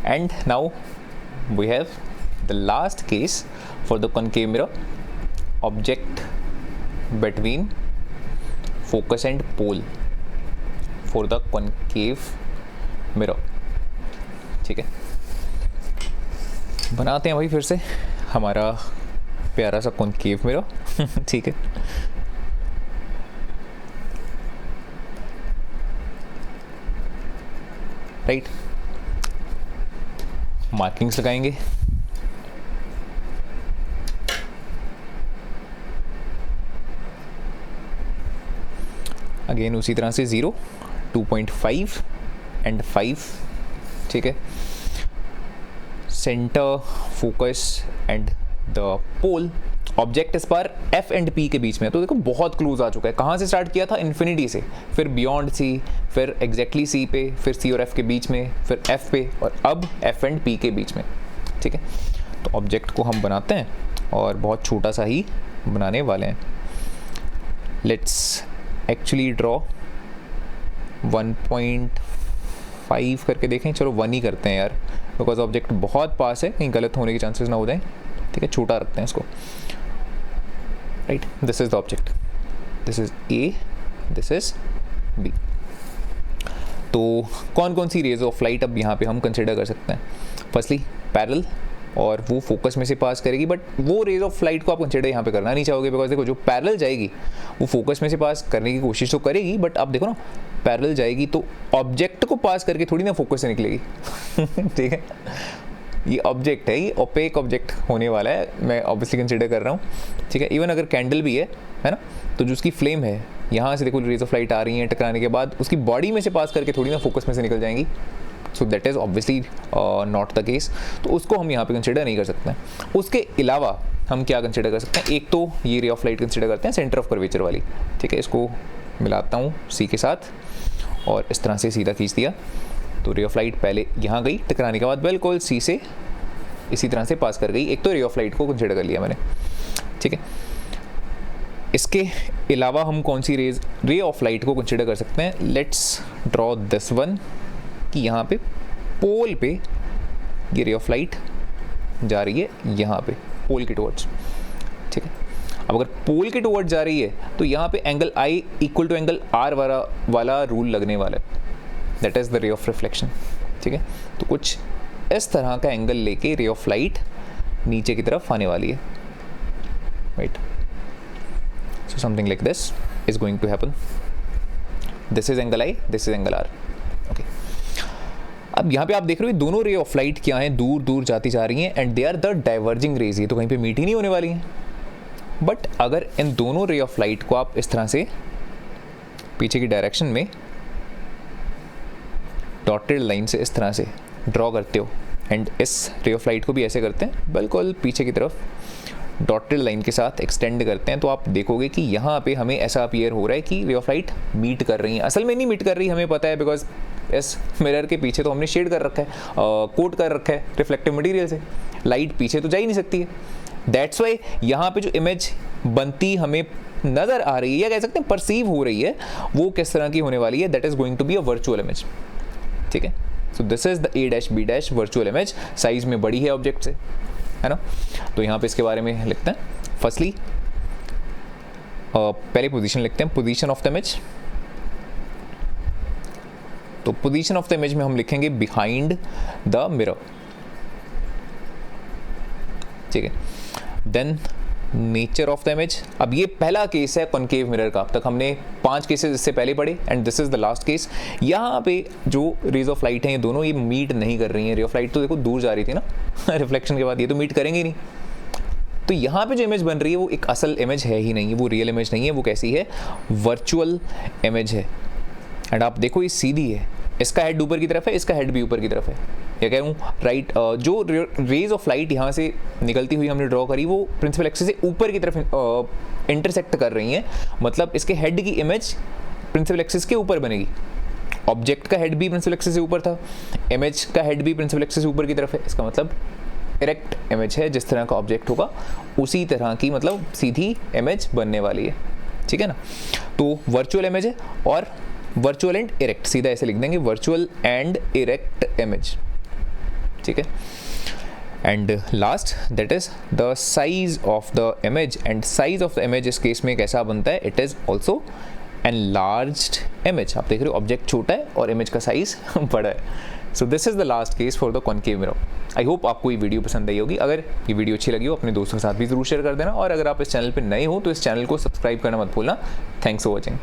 And now we have the last case for the concave mirror, object between focus and pole for the concave mirror. ठीक है, बनाते हैं भाई फिर से हमारा प्यारा सा concave mirror. ठीक है, राइट. मार्किंग्स लगाएंगे. अगेन उसी तरह से 0, 2.5 एंड 5. ठीक है, center, focus and the pole. Object इस बार एफ एंड पी के बीच में, तो देखो बहुत क्लोज आ चुका है. कहाँ से स्टार्ट किया था? इन्फिनिटी से, फिर बियॉन्ड सी, फिर एग्जैक्टली सी पे, फिर सी और एफ के बीच में, फिर एफ पे, और अब एफ एंड पी के बीच में. ठीक है, तो ऑब्जेक्ट को हम बनाते हैं और बहुत छोटा सा ही बनाने वाले हैं. लेट्स एक्चुअली ड्रॉ 1.5 करके देखें. चलो 1 ही करते हैं यार, बिकॉज ऑब्जेक्ट बहुत पास है, कहीं गलत होने के चांसेस ना हो जाए. ठीक है, छोटा रखते हैं इसको. Right, this is the object, this is A, this is B. तो कौन कौन सी रेज ऑफ लाइट अब यहाँ पे हम कंसिडर कर सकते हैं? फर्स्टली पैरेलल, और वो फोकस में से पास करेगी, बट वो रेज ऑफ लाइट को आप कंसिडर यहाँ पे करना नहीं चाहोगे, बिकॉज देखो जो पैरेलल जाएगी वो फोकस में से पास करने की कोशिश तो करेगी, बट आप देखो ना पैरेलल जाएगी तो ऑब्जेक्ट को पास करके थोड़ी ना फोकस से निकलेगी. ठीक है, ये ऑब्जेक्ट है, ये ओपेक ऑब्जेक्ट होने वाला है, मैं ऑब्वियसली कंसिडर कर रहा हूँ. ठीक है, इवन अगर कैंडल भी है ना, तो जो उसकी फ्लेम है यहाँ से देखो रेज ऑफ लाइट आ रही हैं, टकराने के बाद उसकी बॉडी में से पास करके थोड़ी ना फोकस में से निकल जाएंगी. So that is obviously not the case, तो उसको हम यहाँ पे कंसिडर नहीं कर सकते हैं. उसके अलावा हम क्या कंसिडर कर सकते हैं? एक तो ये रे ऑफ लाइट कंसिडर करते हैं सेंटर ऑफ कर्वेचर वाली. ठीक है, इसको मिलाता हूँ सी के साथ और इस तरह से सीधा खींच दिया, तो रे ऑफ लाइट पहले यहाँ गई, टकराने के बाद बिल्कुल सी से इसी तरह से पास कर गई. एक तो रे ऑफ लाइट को कंसिडर कर लिया मैंने. ठीक है, इसके अलावा हम कौन सी रे ऑफ लाइट को कंसिडर कर सकते हैं? लेट्स ड्रॉ दिस वन, कि यहाँ पे पोल पे ये रे ऑफ लाइट जा रही है, यहाँ पे पोल के टुवर्ड्स. ठीक है, अब अगर पोल के टुवर्ड्स जा रही है तो यहाँ पे angle I equal to angle R वाला रूल लगने वाला है, that is the ray of reflection. ठीक है, तो कुछ इस तरह का एंगल लेके रे ऑफ लाइट नीचे की तरफ आने वाली है. Right, so something like this is going to happen. This is angle I, this is angle R. Okay, अब यहाँ पे आप देख रहे हो दोनों रे ऑफ लाइट क्या हैं, दूर दूर जाती जा रही हैं, and they are the diverging rays. ये तो कहीं पे मीट ही नहीं होने वाली हैं. बट अगर इन दोनों रे ऑफ लाइट को आप इस तरह से पीछे की डायरेक्शन में डॉटेड लाइन से इस तरह से ड्रॉ करते हो, एंड इस रे ऑफ लाइट को भी ऐसे करते हैं, बिल्कुल पीछे की तरफ डॉटेड लाइन के साथ एक्सटेंड करते हैं, तो आप देखोगे कि यहाँ पे हमें ऐसा अपीयर हो रहा है कि रे ऑफ लाइट मीट कर रही हैं. असल में नहीं मीट कर रही, हमें पता है, बिकॉज इस मिरर के पीछे तो हमने शेड कर रखा है, कोट कर रखा है रिफ्लेक्टिव मटेरियल से, लाइट पीछे तो जा ही नहीं सकती है. दैट्स वाई यहाँ पे जो इमेज बनती हमें नज़र आ रही है, या कह सकते हैं परसीव हो रही है, वो किस तरह की होने वाली है? That is going to be a virtual image. ठीक है, so this is the A dash B dash virtual image. Size में बड़ी है ऑब्जेक्ट से, है ना. तो यहाँ पे इसके बारे में लिखते हैं. फर्स्टली पहले पोजीशन लिखते हैं, पोजीशन ऑफ द इमेज. तो पोजीशन ऑफ द इमेज में हम लिखेंगे बिहाइंड द मिरर. ठीक है, then nature of the image. अब ये पहला केस है कॉनकेव मिरर का. अब तक हमने 5 केसेस इससे पहले पढ़े, and this is the last case. यहाँ पे जो रेज ऑफ लाइट हैं ये दोनों ये मीट नहीं कर रही हैं. रे ऑफ लाइट तो देखो दूर जा रही थी ना रिफ्लेक्शन के बाद, ये तो मीट करेंगे नहीं. तो यहाँ पे जो इमेज बन रही है वो एक असल इमेज है ही नहीं, वो रियल इमेज नहीं है. वो कैसी है? वर्चुअल इमेज है. एंड आप देखो ये सीधी है, इसका हेड ऊपर की तरफ है, इसका हेड भी ऊपर की तरफ है. या कह रहा राइट, जो रेज ऑफ लाइट यहाँ से निकलती हुई हमने ड्रॉ करी वो प्रिंसिपल एक्सिस से ऊपर की तरफ इंटरसेक्ट कर रही हैं. मतलब इसके हेड की इमेज प्रिंसिपल एक्सिस के ऊपर बनेगी. ऑब्जेक्ट का हेड भी प्रिंसिपल एक्सिस से ऊपर था, इमेज का हेड भी प्रिंसिपल एक्सिस से ऊपर की तरफ है. इसका मतलब इरेक्ट इमेज है. जिस तरह का ऑब्जेक्ट होगा उसी तरह की मतलब सीधी इमेज बनने वाली है. ठीक है ना. तो वर्चुअल इमेज है, और वर्चुअल एंड इरेक्ट सीधा ऐसे लिख देंगे, वर्चुअल एंड इरेक्ट इमेज. ठीक है। And last that is the size of the image, and size of the image इस केस में कैसा बनता है, it is also enlarged image. आप देख रहे हो ऑब्जेक्ट छोटा है और इमेज का साइज बड़ा है। So this is the last case for the concave mirror. I hope आपको ये वीडियो पसंद आई होगी। अगर ये वीडियो अच्छी लगी हो अपने दोस्तों के साथ भी जरूर शेयर कर देना, और अगर आप इस चैनल पर नए हो तो इस चैनल को सब्सक्राइब करना मत भूलना। Thanks for watching.